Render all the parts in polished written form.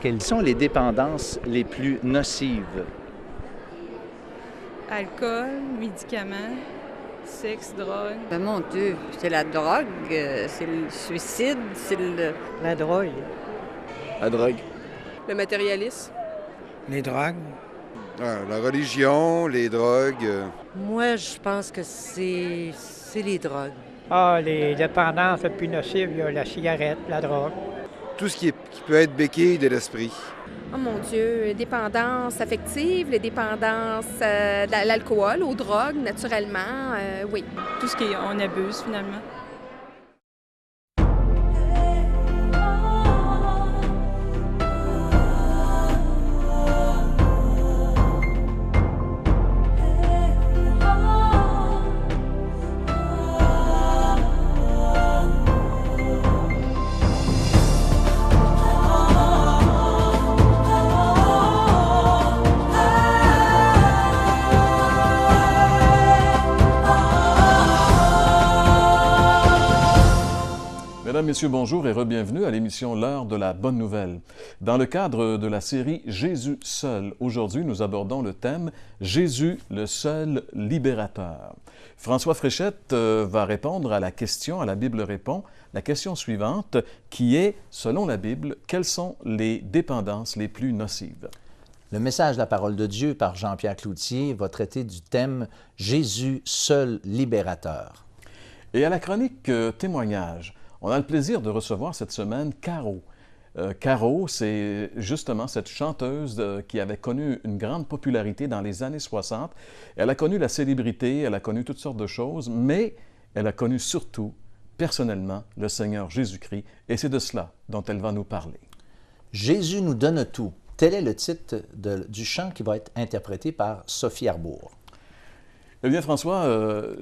Quelles sont les dépendances les plus nocives? Alcool, médicaments, sexe, drogue. Mon Dieu, c'est la drogue, c'est le suicide, c'est le... La drogue. La drogue. Le matérialisme. Les drogues. La religion, les drogues. Moi, je pense que c'est les drogues. Ah, les dépendances les plus nocives, il y a la cigarette, la drogue. Tout ce qui peut être béquille de l'esprit. Oh mon Dieu, les dépendances affectives, les dépendances l'alcool, aux drogues, naturellement, oui. Tout ce qu'on abuse, finalement. Mesdames, Messieurs, bonjour et re-bienvenue à l'émission L'heure de la bonne nouvelle. Dans le cadre de la série Jésus seul, aujourd'hui, nous abordons le thème Jésus, le seul libérateur. François Fréchette va répondre à la question, à la Bible répond, la question suivante, qui est, selon la Bible, quelles sont les dépendances les plus nocives? Le message de la parole de Dieu par Jean-Pierre Cloutier va traiter du thème Jésus, seul libérateur. Et à la chronique témoignage, on a le plaisir de recevoir cette semaine Caro. Caro, c'est justement cette chanteuse qui avait connu une grande popularité dans les années 60. Elle a connu la célébrité, elle a connu toutes sortes de choses, mais elle a connu surtout, personnellement, le Seigneur Jésus-Christ, et c'est de cela dont elle va nous parler. Jésus nous donne tout. Tel est le titre du chant qui va être interprété par Sophie Arbour. Eh bien, François,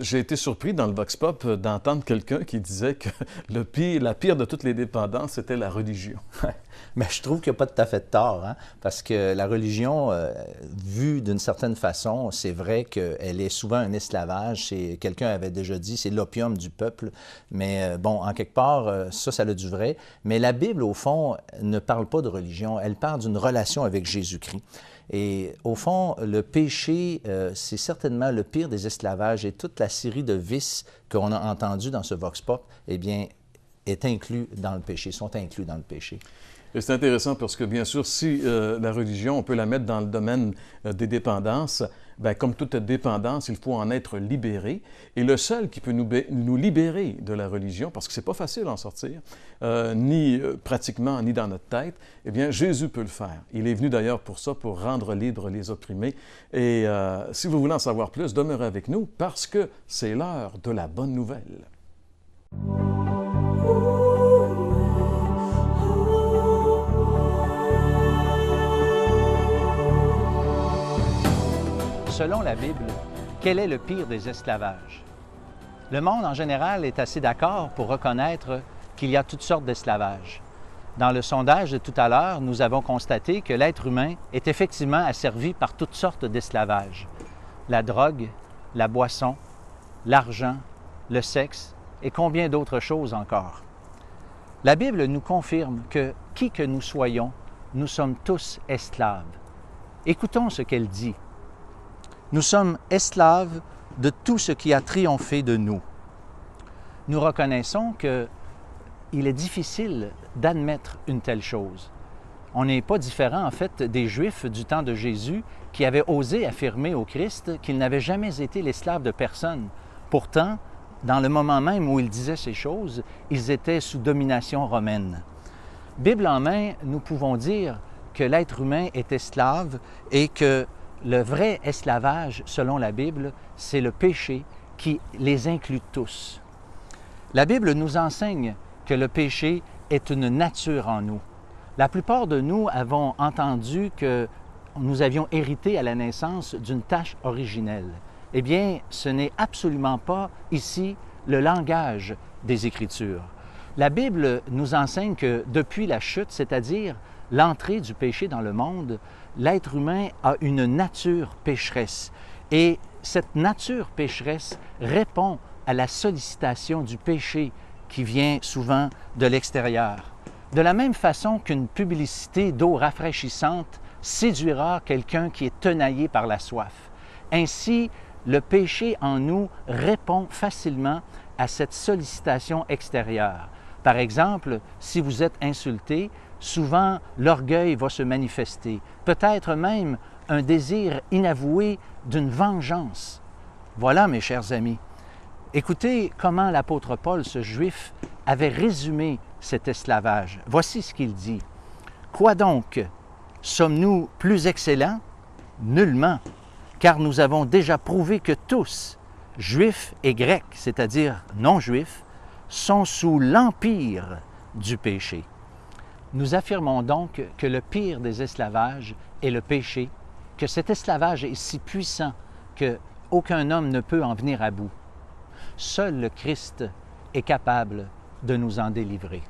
j'ai été surpris dans le Vox Pop d'entendre quelqu'un qui disait que la pire de toutes les dépendances, c'était la religion. Mais je trouve qu'il n'y a pas tout à fait de tort, hein? Parce que la religion, vue d'une certaine façon, c'est vrai qu'elle est souvent un esclavage. Quelqu'un avait déjà dit, c'est l'opium du peuple. Mais bon, en quelque part, ça a du vrai. Mais la Bible, au fond, ne parle pas de religion. Elle parle d'une relation avec Jésus-Christ. Et au fond, le péché, c'est certainement le pire des esclavages et toute la série de vices qu'on a entendus dans ce Vox Pop, eh bien, est inclus dans le péché, sont inclus dans le péché. Et c'est intéressant parce que, bien sûr, si la religion, on peut la mettre dans le domaine des dépendances, bien, comme toute dépendance, il faut en être libéré. Et le seul qui peut nous libérer de la religion, parce que c'est pas facile d'en sortir, ni pratiquement, ni dans notre tête, eh bien, Jésus peut le faire. Il est venu d'ailleurs pour ça, pour rendre libres les opprimés. Et si vous voulez en savoir plus, demeurez avec nous, parce que c'est l'heure de la bonne nouvelle. Selon la Bible, quel est le pire des esclavages? Le monde en général est assez d'accord pour reconnaître qu'il y a toutes sortes d'esclavages. Dans le sondage de tout à l'heure, nous avons constaté que l'être humain est effectivement asservi par toutes sortes d'esclavages. La drogue, la boisson, l'argent, le sexe et combien d'autres choses encore. La Bible nous confirme que, qui que nous soyons, nous sommes tous esclaves. Écoutons ce qu'elle dit. Nous sommes esclaves de tout ce qui a triomphé de nous. Nous reconnaissons qu'il est difficile d'admettre une telle chose. On n'est pas différent, en fait, des Juifs du temps de Jésus qui avaient osé affirmer au Christ qu'il n'avait jamais été l'esclave de personne. Pourtant, dans le moment même où ils disaient ces choses, ils étaient sous domination romaine. Bible en main, nous pouvons dire que l'être humain est esclave et que le vrai esclavage, selon la Bible, c'est le péché qui les inclut tous. La Bible nous enseigne que le péché est une nature en nous. La plupart de nous avons entendu que nous avions hérité à la naissance d'une tâche originelle. Eh bien, ce n'est absolument pas ici le langage des Écritures. La Bible nous enseigne que depuis la chute, c'est-à-dire l'entrée du péché dans le monde, l'être humain a une nature pécheresse. Et cette nature pécheresse répond à la sollicitation du péché qui vient souvent de l'extérieur. De la même façon qu'une publicité d'eau rafraîchissante séduira quelqu'un qui est tenaillé par la soif. Ainsi, le péché en nous répond facilement à cette sollicitation extérieure. Par exemple, si vous êtes insulté, souvent l'orgueil va se manifester, peut-être même un désir inavoué d'une vengeance. Voilà, mes chers amis, écoutez comment l'apôtre Paul, ce Juif, avait résumé cet esclavage. Voici ce qu'il dit. « Quoi donc? Sommes-nous plus excellents? Nullement, car nous avons déjà prouvé que tous, Juifs et Grecs, c'est-à-dire non-Juifs, sont sous l'empire du péché. » Nous affirmons donc que le pire des esclavages est le péché, que cet esclavage est si puissant qu'aucun homme ne peut en venir à bout. Seul le Christ est capable de nous en délivrer.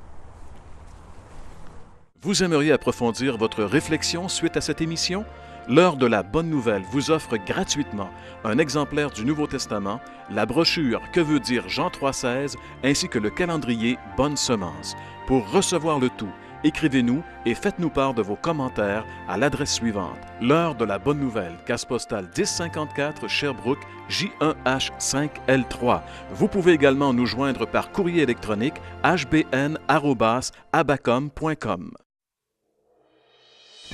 Vous aimeriez approfondir votre réflexion suite à cette émission? L'heure de la bonne nouvelle vous offre gratuitement un exemplaire du Nouveau Testament, la brochure Que veut dire Jean 3,16 ainsi que le calendrier Bonne Semence. Pour recevoir le tout, écrivez-nous et faites-nous part de vos commentaires à l'adresse suivante. L'heure de la bonne nouvelle, case postale 1054 Sherbrooke, J1H5L3. Vous pouvez également nous joindre par courrier électronique hbn@abacom.com.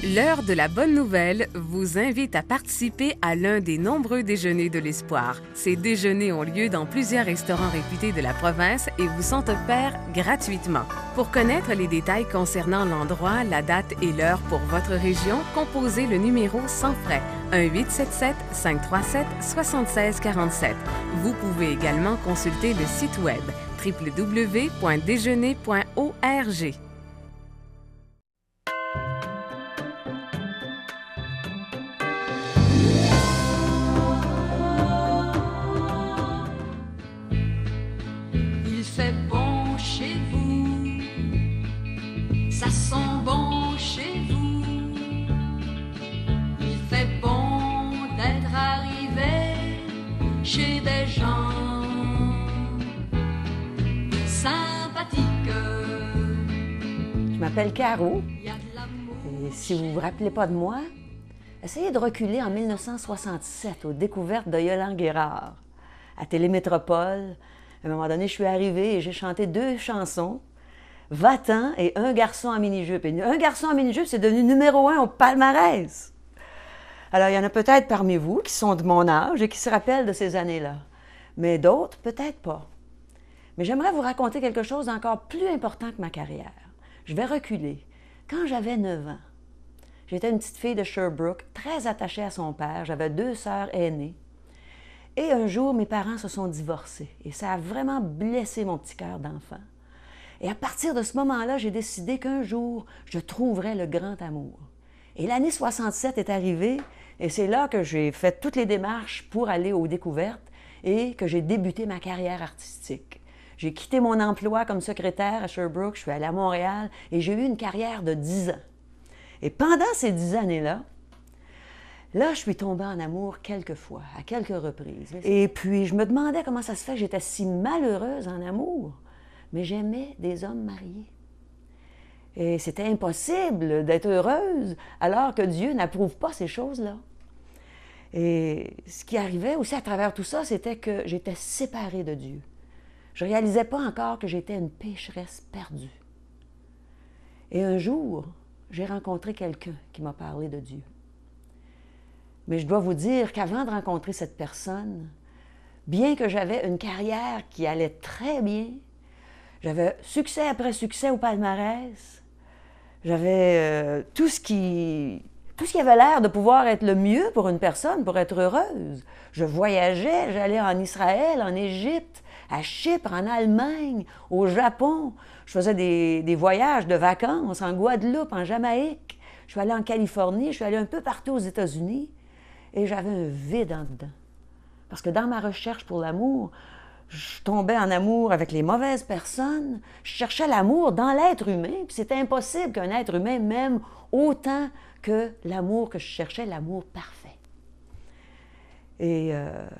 L'heure de la bonne nouvelle vous invite à participer à l'un des nombreux déjeuners de l'espoir. Ces déjeuners ont lieu dans plusieurs restaurants réputés de la province et vous sont offerts gratuitement. Pour connaître les détails concernant l'endroit, la date et l'heure pour votre région, composez le numéro sans frais 1-877-537-7647. Vous pouvez également consulter le site web www.déjeuner.org. Ça sent bon chez vous. Il fait bon d'être arrivé chez des gens sympathiques. Je m'appelle Caro. Et si vous ne vous rappelez pas de moi, essayez de reculer en 1967 aux découvertes de Yolande Guérard à Télémétropole. À un moment donné, je suis arrivée et j'ai chanté 2 chansons. Va-t'en et Un garçon en mini-jupe. Et Un garçon en mini-jupe, c'est devenu numéro 1 au palmarès. Alors, il y en a peut-être parmi vous qui sont de mon âge et qui se rappellent de ces années-là. Mais d'autres, peut-être pas. Mais j'aimerais vous raconter quelque chose d'encore plus important que ma carrière. Je vais reculer. Quand j'avais 9 ans, j'étais une petite fille de Sherbrooke, très attachée à son père. J'avais 2 sœurs aînées. Et un jour, mes parents se sont divorcés. Et ça a vraiment blessé mon petit cœur d'enfant. Et à partir de ce moment-là, j'ai décidé qu'un jour, je trouverais le grand amour. Et l'année 67 est arrivée, et c'est là que j'ai fait toutes les démarches pour aller aux découvertes et que j'ai débuté ma carrière artistique. J'ai quitté mon emploi comme secrétaire à Sherbrooke, je suis allée à Montréal, et j'ai eu une carrière de 10 ans. Et pendant ces 10 années-là, je suis tombée en amour quelques fois, à quelques reprises. Et puis, je me demandais comment ça se fait que j'étais si malheureuse en amour. Mais j'aimais des hommes mariés. Et c'était impossible d'être heureuse alors que Dieu n'approuve pas ces choses-là. Et ce qui arrivait aussi à travers tout ça, c'était que j'étais séparée de Dieu. Je ne réalisais pas encore que j'étais une pécheresse perdue. Et un jour, j'ai rencontré quelqu'un qui m'a parlé de Dieu. Mais je dois vous dire qu'avant de rencontrer cette personne, bien que j'avais une carrière qui allait très bien, j'avais succès après succès au palmarès. J'avais tout ce qui avait l'air de pouvoir être le mieux pour une personne, pour être heureuse. Je voyageais, j'allais en Israël, en Égypte, à Chypre, en Allemagne, au Japon. Je faisais des voyages de vacances en Guadeloupe, en Jamaïque. Je suis allée en Californie, je suis allée un peu partout aux États-Unis. Et j'avais un vide en dedans. Parce que dans ma recherche pour l'amour, je tombais en amour avec les mauvaises personnes. Je cherchais l'amour dans l'être humain. Puis c'était impossible qu'un être humain m'aime autant que l'amour que je cherchais, l'amour parfait. Et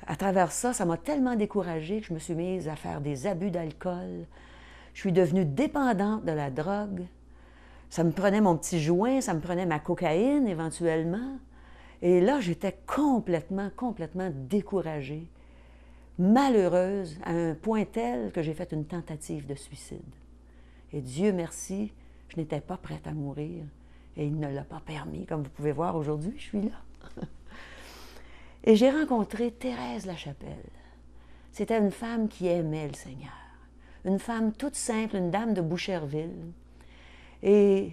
à travers ça, ça m'a tellement découragée que je me suis mise à faire des abus d'alcool. Je suis devenue dépendante de la drogue. Ça me prenait mon petit joint, ça me prenait ma cocaïne éventuellement. Et là, j'étais complètement découragée, malheureuse, à un point tel que j'ai fait une tentative de suicide. Et Dieu merci, je n'étais pas prête à mourir. Et il ne l'a pas permis. Comme vous pouvez voir aujourd'hui, je suis là. Et j'ai rencontré Thérèse Lachapelle. C'était une femme qui aimait le Seigneur. Une femme toute simple, une dame de Boucherville. Et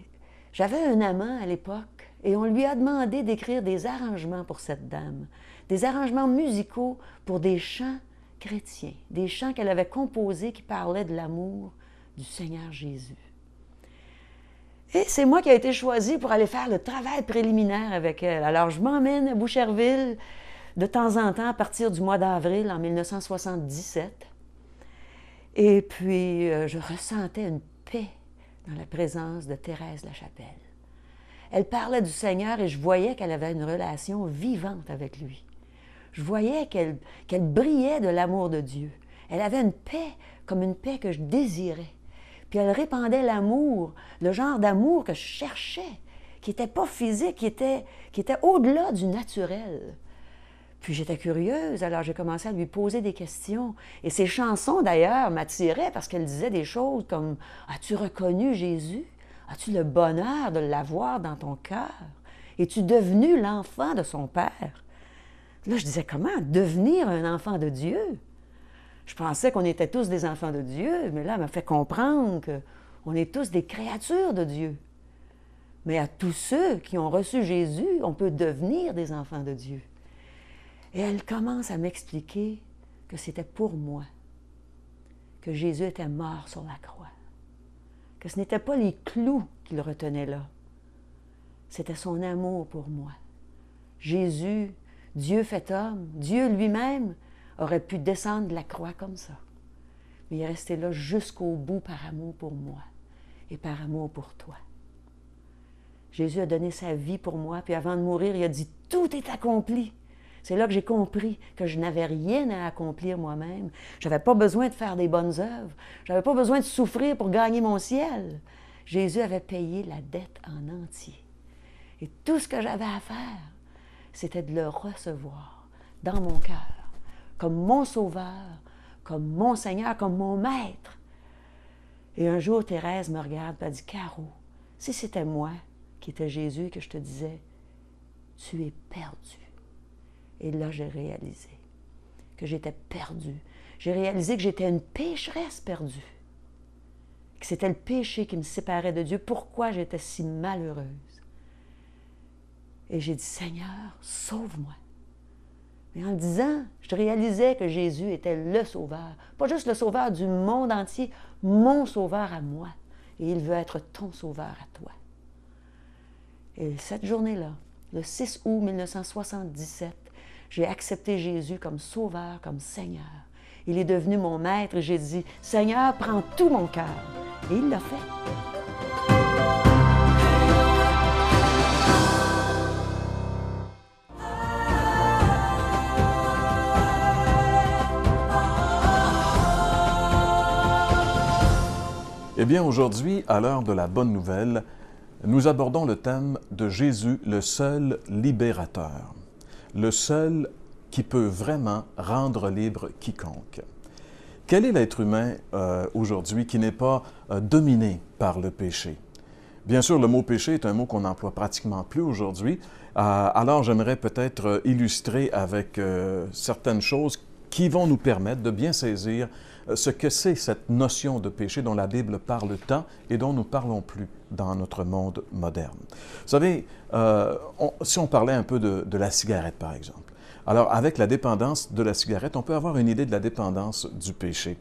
j'avais un amant à l'époque, et on lui a demandé d'écrire des arrangements pour cette dame, des arrangements musicaux pour des chants chrétiens, des chants qu'elle avait composés qui parlaient de l'amour du Seigneur Jésus. Et c'est moi qui ai été choisie pour aller faire le travail préliminaire avec elle. Alors, je m'emmène à Boucherville de temps en temps, à partir du mois d'avril en 1977. Et puis, je ressentais une paix dans la présence de Thérèse Lachapelle. Elle parlait du Seigneur et je voyais qu'elle avait une relation vivante avec lui. Je voyais qu'elle brillait de l'amour de Dieu. Elle avait une paix, comme une paix que je désirais. Puis elle répandait l'amour, le genre d'amour que je cherchais, qui n'était pas physique, qui était au-delà du naturel. Puis j'étais curieuse, alors j'ai commencé à lui poser des questions. Et ses chansons, d'ailleurs, m'attiraient parce qu'elles disaient des choses comme « As-tu reconnu Jésus? As-tu le bonheur de l'avoir dans ton cœur? Es-tu devenu l'enfant de son Père? » Là, je disais « Comment devenir un enfant de Dieu? » Je pensais qu'on était tous des enfants de Dieu, mais là, elle m'a fait comprendre qu'on est tous des créatures de Dieu. Mais à tous ceux qui ont reçu Jésus, on peut devenir des enfants de Dieu. Et elle commence à m'expliquer que c'était pour moi, que Jésus était mort sur la croix, que ce n'était pas les clous qui le retenaient là, c'était son amour pour moi. Jésus, Dieu fait homme, Dieu lui-même aurait pu descendre de la croix comme ça, mais il est resté là jusqu'au bout par amour pour moi et par amour pour toi. Jésus a donné sa vie pour moi, puis avant de mourir, il a dit « Tout est accompli ». C'est là que j'ai compris que je n'avais rien à accomplir moi-même. Je n'avais pas besoin de faire des bonnes œuvres. Je n'avais pas besoin de souffrir pour gagner mon ciel. Jésus avait payé la dette en entier. Et tout ce que j'avais à faire, c'était de le recevoir dans mon cœur, comme mon Sauveur, comme mon Seigneur, comme mon Maître. Et un jour, Thérèse me regarde et elle dit « Caro, si c'était moi qui étais Jésus et que je te disais « Tu es perdu », et là, j'ai réalisé que j'étais perdue. J'ai réalisé que j'étais une pécheresse perdue, que c'était le péché qui me séparait de Dieu. Pourquoi j'étais si malheureuse? Et j'ai dit, Seigneur, sauve-moi. Mais en le disant, je réalisais que Jésus était le Sauveur. Pas juste le Sauveur du monde entier, mon Sauveur à moi. Et il veut être ton Sauveur à toi. Et cette journée-là, le 6 août 1977, j'ai accepté Jésus comme Sauveur, comme Seigneur. Il est devenu mon maître et j'ai dit, Seigneur, prends tout mon cœur. Et il l'a fait. Eh bien, aujourd'hui, à l'heure de la bonne nouvelle, nous abordons le thème de Jésus, le seul libérateur. Le seul qui peut vraiment rendre libre quiconque. Quel est l'être humain aujourd'hui qui n'est pas dominé par le péché? Bien sûr, le mot péché est un mot qu'on n'emploie pratiquement plus aujourd'hui. Alors, j'aimerais peut-être illustrer avec certaines choses qui vont nous permettre de bien saisir ce que c'est cette notion de péché dont la Bible parle tant et dont nous ne parlons plus dans notre monde moderne. Vous savez, si on parlait un peu de la cigarette, par exemple. Alors, avec la dépendance de la cigarette, on peut avoir une idée de la dépendance du péché.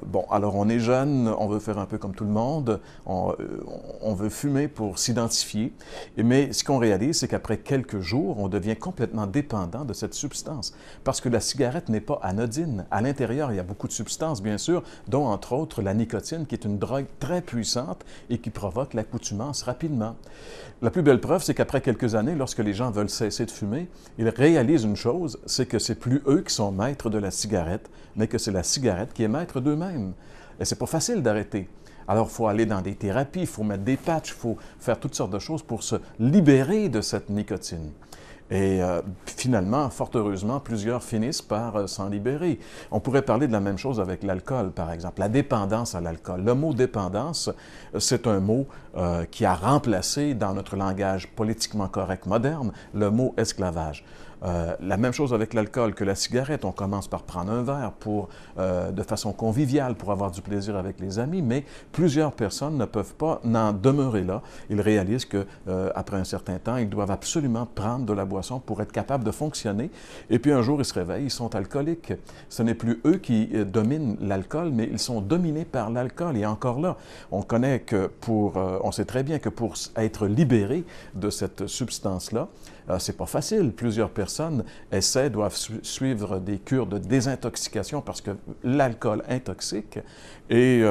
Bon, alors on est jeune, on veut faire un peu comme tout le monde, on veut fumer pour s'identifier, mais ce qu'on réalise, c'est qu'après quelques jours, on devient complètement dépendant de cette substance, parce que la cigarette n'est pas anodine. À l'intérieur, il y a beaucoup de substances, bien sûr, dont entre autres la nicotine, qui est une drogue très puissante et qui provoque l'accoutumance rapidement. La plus belle preuve, c'est qu'après quelques années, lorsque les gens veulent cesser de fumer, ils réalisent une chose, c'est que c'est plus eux qui sont maîtres de la cigarette, mais que c'est la cigarette qui est maître d'eux-mêmes. Et c'est pas facile d'arrêter. Alors, il faut aller dans des thérapies, il faut mettre des patchs, il faut faire toutes sortes de choses pour se libérer de cette nicotine. Et finalement, fort heureusement, plusieurs finissent par s'en libérer. On pourrait parler de la même chose avec l'alcool, par exemple, la dépendance à l'alcool. Le mot « dépendance », c'est un mot qui a remplacé, dans notre langage politiquement correct moderne, le mot « esclavage ». La même chose avec l'alcool que la cigarette. On commence par prendre un verre de façon conviviale pour avoir du plaisir avec les amis, mais plusieurs personnes ne peuvent pas n'en demeurer là. Ils réalisent qu'après un certain temps, ils doivent absolument prendre de la boisson pour être capables de fonctionner. Et puis un jour, ils se réveillent, ils sont alcooliques. Ce n'est plus eux qui dominent l'alcool, mais ils sont dominés par l'alcool. Et encore là, on connaît que on sait très bien que pour être libéré de cette substance-là, c'est pas facile. Plusieurs personnes doivent suivre des cures de désintoxication parce que l'alcool intoxique et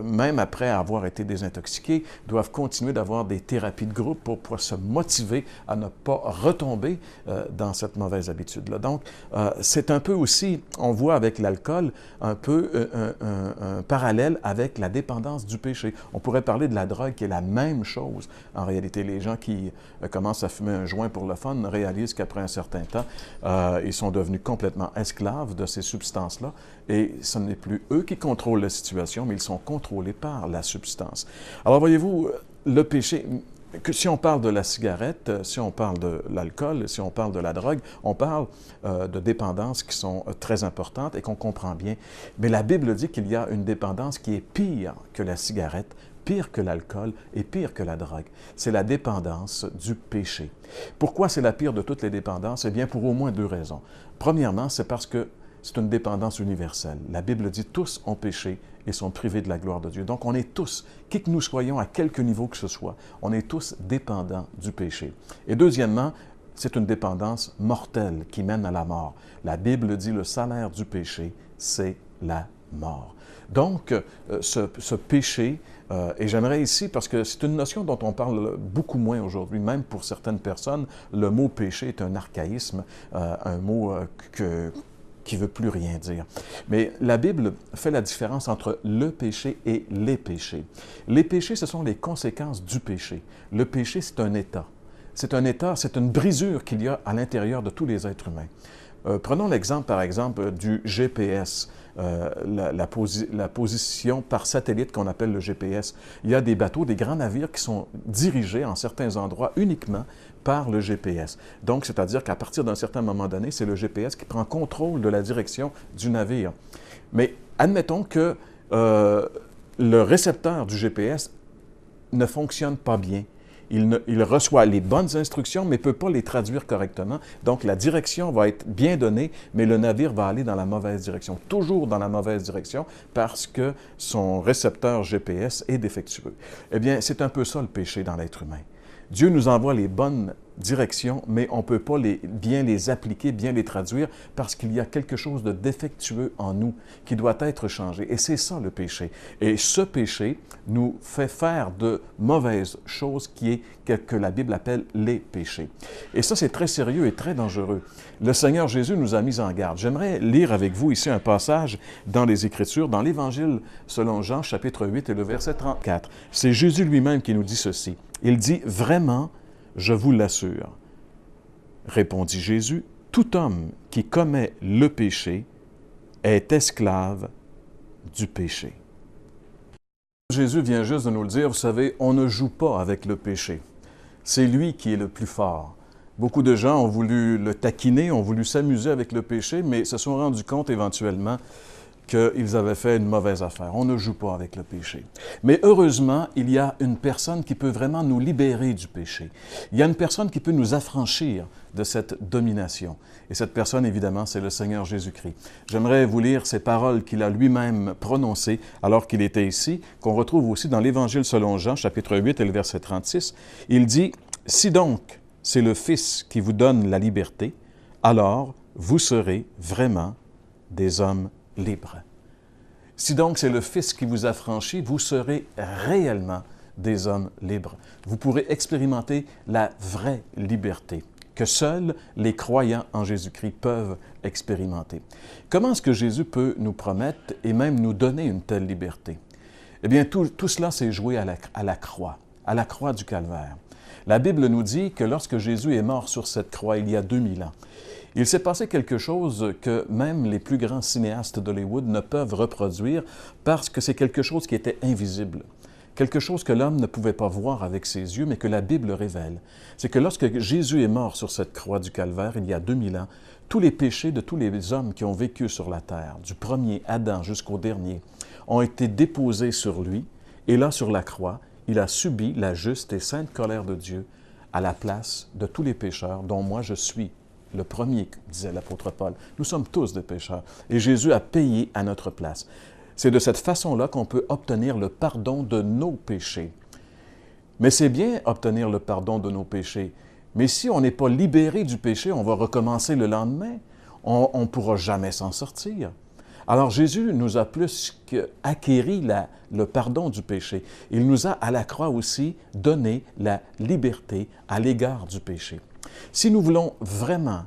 même après avoir été désintoxiqués, doivent continuer d'avoir des thérapies de groupe pour pouvoir se motiver à ne pas retomber dans cette mauvaise habitude-là. Donc, c'est un peu aussi, on voit avec l'alcool, un peu un parallèle avec la dépendance du péché. On pourrait parler de la drogue qui est la même chose. En réalité, les gens qui commencent à fumer un joint pour le fun réalisent qu'après un certain temps, ils sont devenus complètement esclaves de ces substances-là et ce n'est plus eux qui contrôlent la situation, mais ils sont contrôlés par la substance. Alors voyez-vous, le péché, si on parle de la cigarette, si on parle de l'alcool, si on parle de la drogue, on parle de dépendances qui sont très importantes et qu'on comprend bien. Mais la Bible dit qu'il y a une dépendance qui est pire que la cigarette, pire que l'alcool et pire que la drogue. C'est la dépendance du péché. Pourquoi c'est la pire de toutes les dépendances? Eh bien, pour au moins deux raisons. Premièrement, c'est parce que c'est une dépendance universelle. La Bible dit « tous ont péché et sont privés de la gloire de Dieu ». Donc, on est tous, qui que nous soyons, à quelque niveau que ce soit, on est tous dépendants du péché. Et deuxièmement, c'est une dépendance mortelle qui mène à la mort. La Bible dit « le salaire du péché, c'est la mort ». Donc, ce péché, et j'aimerais ici, parce que c'est une notion dont on parle beaucoup moins aujourd'hui, même pour certaines personnes, le mot péché est un archaïsme, un mot qui ne veut plus rien dire. Mais la Bible fait la différence entre le péché et les péchés. Les péchés, ce sont les conséquences du péché. Le péché, c'est un état. C'est un état, c'est une brisure qu'il y a à l'intérieur de tous les êtres humains. Prenons l'exemple, par exemple, du GPS, la position par satellite qu'on appelle le GPS. Il y a des bateaux, des grands navires qui sont dirigés en certains endroits uniquement par le GPS. Donc, c'est-à-dire qu'à partir d'un certain moment donné, c'est le GPS qui prend contrôle de la direction du navire. Mais admettons que le récepteur du GPS ne fonctionne pas bien. Il reçoit les bonnes instructions, mais ne peut pas les traduire correctement. Donc, la direction va être bien donnée, mais le navire va aller dans la mauvaise direction, toujours dans la mauvaise direction, parce que son récepteur GPS est défectueux. Eh bien, c'est un peu ça le péché dans l'être humain. Dieu nous envoie les bonnes directions, mais on ne peut pas bien les appliquer, bien les traduire, parce qu'il y a quelque chose de défectueux en nous qui doit être changé. Et c'est ça le péché. Et ce péché nous fait faire de mauvaises choses que la Bible appelle les péchés. Et ça, c'est très sérieux et très dangereux. Le Seigneur Jésus nous a mis en garde. J'aimerais lire avec vous ici un passage dans les Écritures, dans l'Évangile selon Jean, chapitre 8 et le verset 34. C'est Jésus lui-même qui nous dit ceci. Il dit « Vraiment, je vous l'assure, répondit Jésus, tout homme qui commet le péché est esclave du péché. » Jésus vient juste de nous le dire, vous savez, on ne joue pas avec le péché. C'est lui qui est le plus fort. Beaucoup de gens ont voulu le taquiner, ont voulu s'amuser avec le péché, mais se sont rendus compte éventuellement qu'ils avaient fait une mauvaise affaire. On ne joue pas avec le péché. Mais heureusement, il y a une personne qui peut vraiment nous libérer du péché. Il y a une personne qui peut nous affranchir de cette domination. Et cette personne, évidemment, c'est le Seigneur Jésus-Christ. J'aimerais vous lire ces paroles qu'il a lui-même prononcées alors qu'il était ici, qu'on retrouve aussi dans l'Évangile selon Jean, chapitre 8 et le verset 36. Il dit « Si donc c'est le Fils qui vous donne la liberté, alors vous serez vraiment des hommes libres. » Si donc c'est le Fils qui vous affranchit, vous serez réellement des hommes libres. Vous pourrez expérimenter la vraie liberté que seuls les croyants en Jésus-Christ peuvent expérimenter. Comment est-ce que Jésus peut nous promettre et même nous donner une telle liberté? Eh bien, tout cela s'est joué à la croix du Calvaire. La Bible nous dit que lorsque Jésus est mort sur cette croix il y a 2000 ans, il s'est passé quelque chose que même les plus grands cinéastes d'Hollywood ne peuvent reproduire parce que c'est quelque chose qui était invisible. Quelque chose que l'homme ne pouvait pas voir avec ses yeux, mais que la Bible révèle. C'est que lorsque Jésus est mort sur cette croix du Calvaire, il y a 2000 ans, tous les péchés de tous les hommes qui ont vécu sur la terre, du premier Adam jusqu'au dernier, ont été déposés sur lui. Et là, sur la croix, il a subi la juste et sainte colère de Dieu à la place de tous les pécheurs, dont moi je suis le premier, disait l'apôtre Paul. Nous sommes tous des pécheurs. Et Jésus a payé à notre place. C'est de cette façon-là qu'on peut obtenir le pardon de nos péchés. Mais c'est bien obtenir le pardon de nos péchés. Mais si on n'est pas libéré du péché, on va recommencer le lendemain. On ne pourra jamais s'en sortir. Alors Jésus nous a plus qu'acquéri le pardon du péché. Il nous a à la croix aussi donné la liberté à l'égard du péché. Si nous voulons vraiment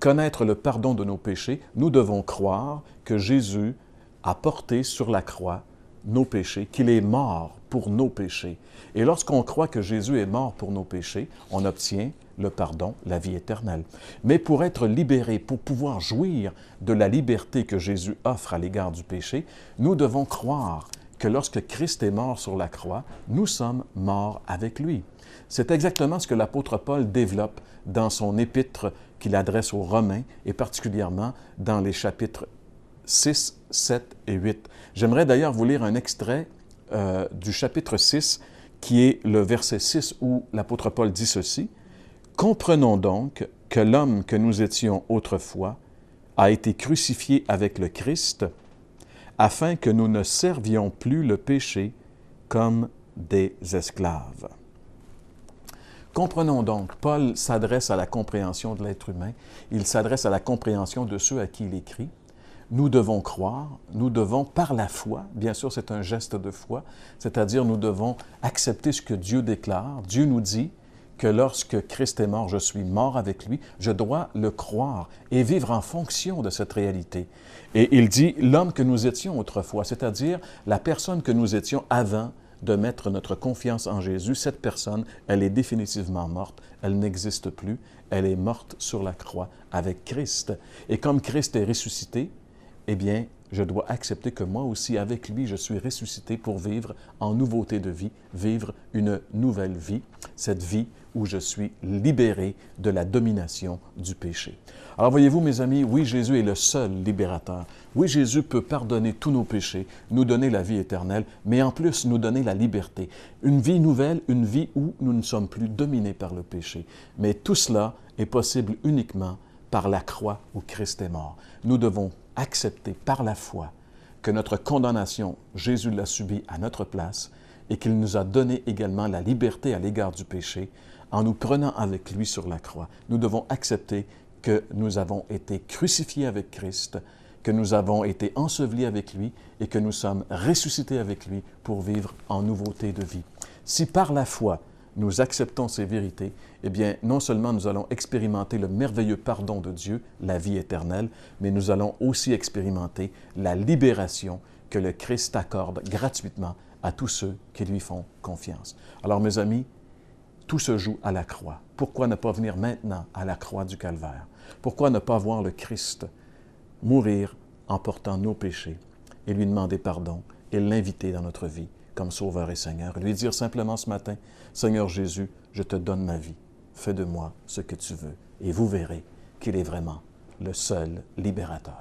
connaître le pardon de nos péchés, nous devons croire que Jésus a porté sur la croix nos péchés, qu'il est mort pour nos péchés. Et lorsqu'on croit que Jésus est mort pour nos péchés, on obtient le pardon, la vie éternelle. Mais pour être libéré, pour pouvoir jouir de la liberté que Jésus offre à l'égard du péché, nous devons croire que lorsque Christ est mort sur la croix, nous sommes morts avec lui. C'est exactement ce que l'apôtre Paul développe dans son épître qu'il adresse aux Romains, et particulièrement dans les chapitres 6, 7 et 8. J'aimerais d'ailleurs vous lire un extrait du chapitre 6, qui est le verset 6, où l'apôtre Paul dit ceci. « Comprenons donc que l'homme que nous étions autrefois a été crucifié avec le Christ, afin que nous ne servions plus le péché comme des esclaves. » Comprenons donc, Paul s'adresse à la compréhension de l'être humain, il s'adresse à la compréhension de ceux à qui il écrit. Nous devons croire, nous devons par la foi, bien sûr c'est un geste de foi, c'est-à-dire nous devons accepter ce que Dieu déclare. Dieu nous dit que lorsque Christ est mort, je suis mort avec lui, je dois le croire et vivre en fonction de cette réalité. Et il dit l'homme que nous étions autrefois, c'est-à-dire la personne que nous étions avant de mettre notre confiance en Jésus, cette personne, elle est définitivement morte, elle n'existe plus, elle est morte sur la croix avec Christ. Et comme Christ est ressuscité, eh bien, je dois accepter que moi aussi, avec lui, je suis ressuscité pour vivre en nouveauté de vie, vivre une nouvelle vie, cette vie où je suis libéré de la domination du péché. Alors voyez-vous, mes amis, oui, Jésus est le seul libérateur. Oui, Jésus peut pardonner tous nos péchés, nous donner la vie éternelle, mais en plus nous donner la liberté. Une vie nouvelle, une vie où nous ne sommes plus dominés par le péché. Mais tout cela est possible uniquement par la croix où Christ est mort. Nous devons accepter par la foi que notre condamnation, Jésus l'a subie à notre place et qu'il nous a donné également la liberté à l'égard du péché en nous prenant avec lui sur la croix. Nous devons accepter que nous avons été crucifiés avec Christ, que nous avons été ensevelis avec lui et que nous sommes ressuscités avec lui pour vivre en nouveauté de vie. Si par la foi, nous acceptons ces vérités, eh bien, non seulement nous allons expérimenter le merveilleux pardon de Dieu, la vie éternelle, mais nous allons aussi expérimenter la libération que le Christ accorde gratuitement à tous ceux qui lui font confiance. Alors, mes amis, tout se joue à la croix. Pourquoi ne pas venir maintenant à la croix du Calvaire? Pourquoi ne pas voir le Christ mourir en portant nos péchés et lui demander pardon et l'inviter dans notre vie comme Sauveur et Seigneur, et lui dire simplement ce matin, « Seigneur Jésus, je te donne ma vie, fais de moi ce que tu veux. » Et vous verrez qu'il est vraiment le seul libérateur.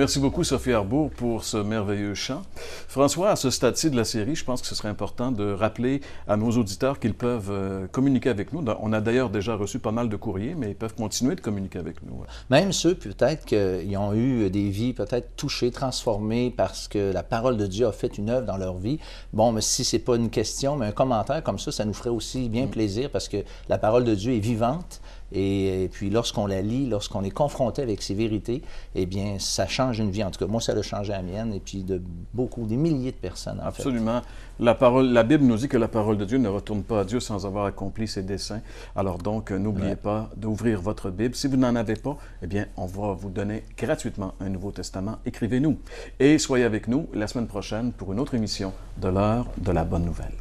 Merci beaucoup, Sophie Arbour, pour ce merveilleux chant. François, à ce stade-ci de la série, je pense que ce serait important de rappeler à nos auditeurs qu'ils peuvent communiquer avec nous. On a d'ailleurs déjà reçu pas mal de courriers, mais ils peuvent continuer de communiquer avec nous. Même ceux, peut-être, qui ont eu des vies peut-être touchées, transformées, parce que la parole de Dieu a fait une œuvre dans leur vie. Bon, mais si c'est pas une question, mais un commentaire comme ça nous ferait aussi bien plaisir, parce que la parole de Dieu est vivante. Et puis, lorsqu'on la lit, lorsqu'on est confronté avec ces vérités, eh bien, ça change une vie. En tout cas, moi, ça a changé la mienne et puis de des milliers de personnes, en Absolument. La Bible nous dit que la parole de Dieu ne retourne pas à Dieu sans avoir accompli ses desseins. Alors donc, n'oubliez pas d'ouvrir votre Bible. Si vous n'en avez pas, eh bien, on va vous donner gratuitement un Nouveau Testament. Écrivez-nous et soyez avec nous la semaine prochaine pour une autre émission de l'heure de la bonne nouvelle.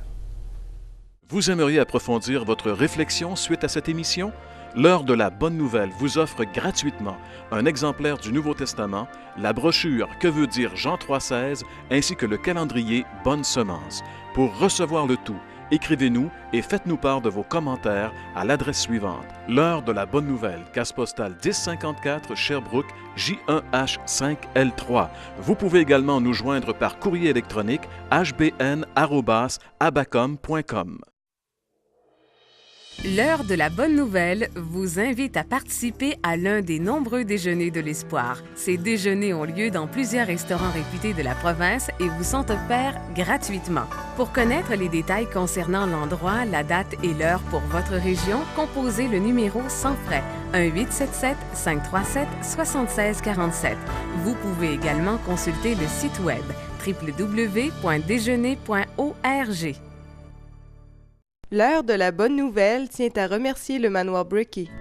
Vous aimeriez approfondir votre réflexion suite à cette émission? L'heure de la bonne nouvelle vous offre gratuitement un exemplaire du Nouveau Testament, la brochure Que veut dire Jean 3,16 ainsi que le calendrier Bonne Semence. Pour recevoir le tout, écrivez-nous et faites-nous part de vos commentaires à l'adresse suivante. L'heure de la bonne nouvelle, case postale 1054 Sherbrooke, J1H5L3. Vous pouvez également nous joindre par courrier électronique hbn@abacom.com. L'heure de la bonne nouvelle vous invite à participer à l'un des nombreux déjeuners de l'espoir. Ces déjeuners ont lieu dans plusieurs restaurants réputés de la province et vous sont offerts gratuitement. Pour connaître les détails concernant l'endroit, la date et l'heure pour votre région, composez le numéro sans frais 1-877-537-7647. Vous pouvez également consulter le site web www.déjeuner.org. L'heure de la bonne nouvelle tient à remercier le Manoir Bricky.